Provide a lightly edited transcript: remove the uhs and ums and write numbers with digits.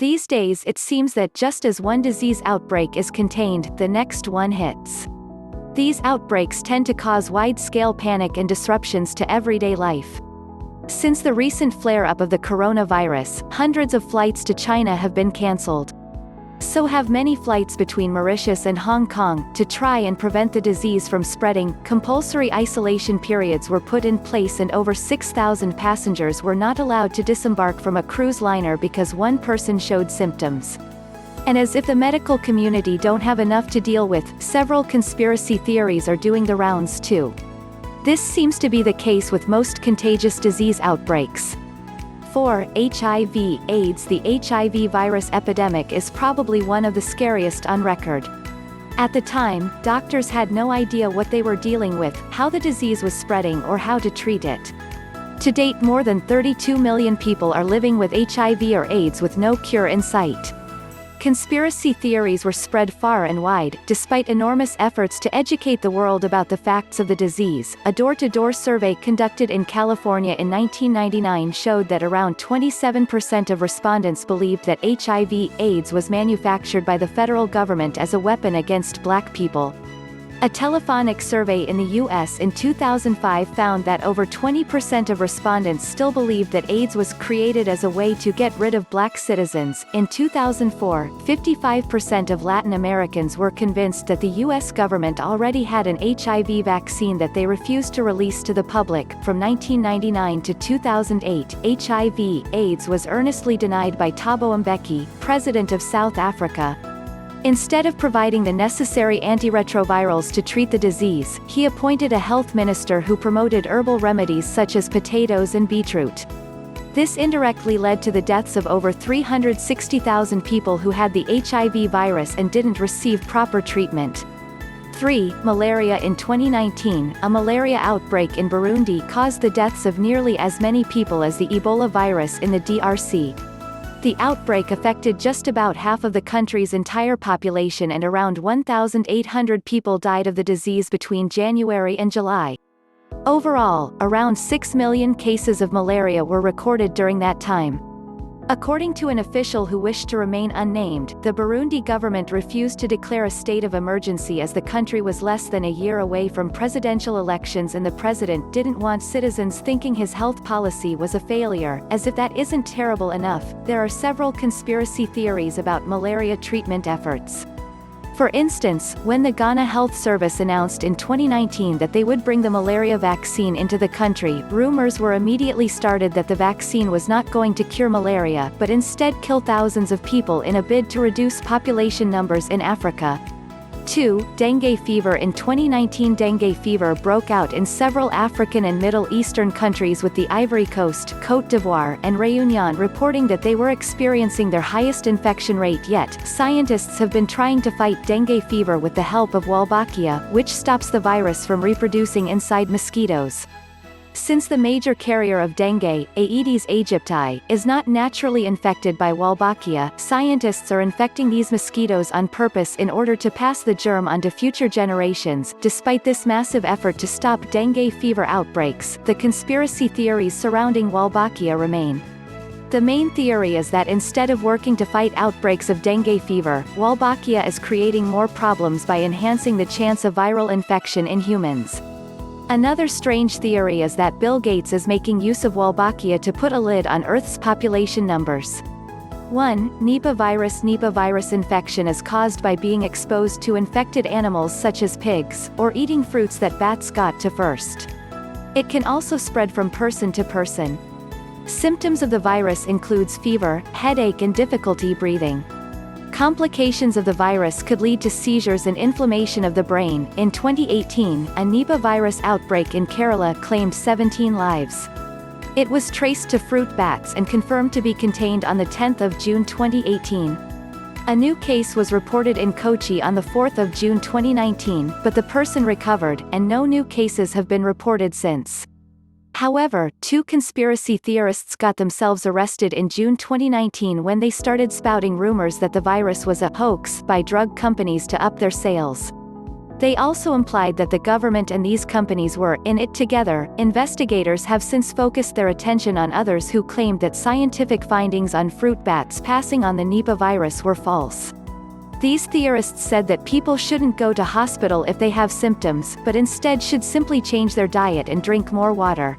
These days it seems that just as one disease outbreak is contained, the next one hits. These outbreaks tend to cause wide-scale panic and disruptions to everyday life. Since the recent flare-up of the coronavirus, hundreds of flights to China have been cancelled. So have many flights between Mauritius and Hong Kong. To try and prevent the disease from spreading, compulsory isolation periods were put in place and over 6,000 passengers were not allowed to disembark from a cruise liner because one person showed symptoms. And as if the medical community don't have enough to deal with, several conspiracy theories are doing the rounds too. This seems to be the case with most contagious disease outbreaks. 4. HIV/AIDS. The HIV virus epidemic is probably one of the scariest on record. At the time, doctors had no idea what they were dealing with, how the disease was spreading or how to treat it. To date, more than 32 million people are living with HIV or AIDS with no cure in sight. Conspiracy theories were spread far and wide, despite enormous efforts to educate the world about the facts of the disease. A door-to-door survey conducted in California in 1999 showed that around 27% of respondents believed that HIV/AIDS was manufactured by the federal government as a weapon against black people. A telephonic survey in the U.S. in 2005 found that over 20% of respondents still believed that AIDS was created as a way to get rid of black citizens. In 2004, 55% of Latin Americans were convinced that the U.S. government already had an HIV vaccine that they refused to release to the public. From 1999 to 2008, HIV/AIDS was earnestly denied by Thabo Mbeki, president of South Africa. Instead of providing the necessary antiretrovirals to treat the disease, he appointed a health minister who promoted herbal remedies such as potatoes and beetroot. This indirectly led to the deaths of over 360,000 people who had the HIV virus and didn't receive proper treatment. 3. Malaria. In 2019, a malaria outbreak in Burundi caused the deaths of nearly as many people as the Ebola virus in the DRC. The outbreak affected just about half of the country's entire population and around 1,800 people died of the disease between January and July. Overall, around 6 million cases of malaria were recorded during that time. According to an official who wished to remain unnamed, the Burundi government refused to declare a state of emergency as the country was less than a year away from presidential elections and the president didn't want citizens thinking his health policy was a failure. As if that isn't terrible enough, there are several conspiracy theories about malaria treatment efforts. For instance, when the Ghana Health Service announced in 2019 that they would bring the malaria vaccine into the country, rumors were immediately started that the vaccine was not going to cure malaria but instead kill thousands of people in a bid to reduce population numbers in Africa. 2. Dengue fever. In 2019, dengue fever broke out in several African and Middle Eastern countries, with the Ivory Coast, Côte d'Ivoire, and Réunion reporting that they were experiencing their highest infection rate yet. Scientists have been trying to fight dengue fever with the help of Wolbachia, which stops the virus from reproducing inside mosquitoes. Since the major carrier of dengue, Aedes aegypti, is not naturally infected by Wolbachia, scientists are infecting these mosquitoes on purpose in order to pass the germ on to future generations. Despite this massive effort to stop dengue fever outbreaks, the conspiracy theories surrounding Wolbachia remain. The main theory is that instead of working to fight outbreaks of dengue fever, Wolbachia is creating more problems by enhancing the chance of viral infection in humans. Another strange theory is that Bill Gates is making use of Wolbachia to put a lid on Earth's population numbers. 1. Nipah virus. Nipah virus infection is caused by being exposed to infected animals such as pigs, or eating fruits that bats got to first. It can also spread from person to person. Symptoms of the virus includes fever, headache and difficulty breathing. Complications of the virus could lead to seizures and inflammation of the brain. In 2018, a Nipah virus outbreak in Kerala claimed 17 lives. It was traced to fruit bats and confirmed to be contained on the 10th of June 2018. A new case was reported in Kochi on the 4th of June 2019, but the person recovered, and no new cases have been reported since. However, 2 conspiracy theorists got themselves arrested in June 2019 when they started spouting rumors that the virus was a hoax by drug companies to up their sales. They also implied that the government and these companies were in it together. Investigators have since focused their attention on others who claimed that scientific findings on fruit bats passing on the Nipah virus were false. These theorists said that people shouldn't go to hospital if they have symptoms, but instead should simply change their diet and drink more water.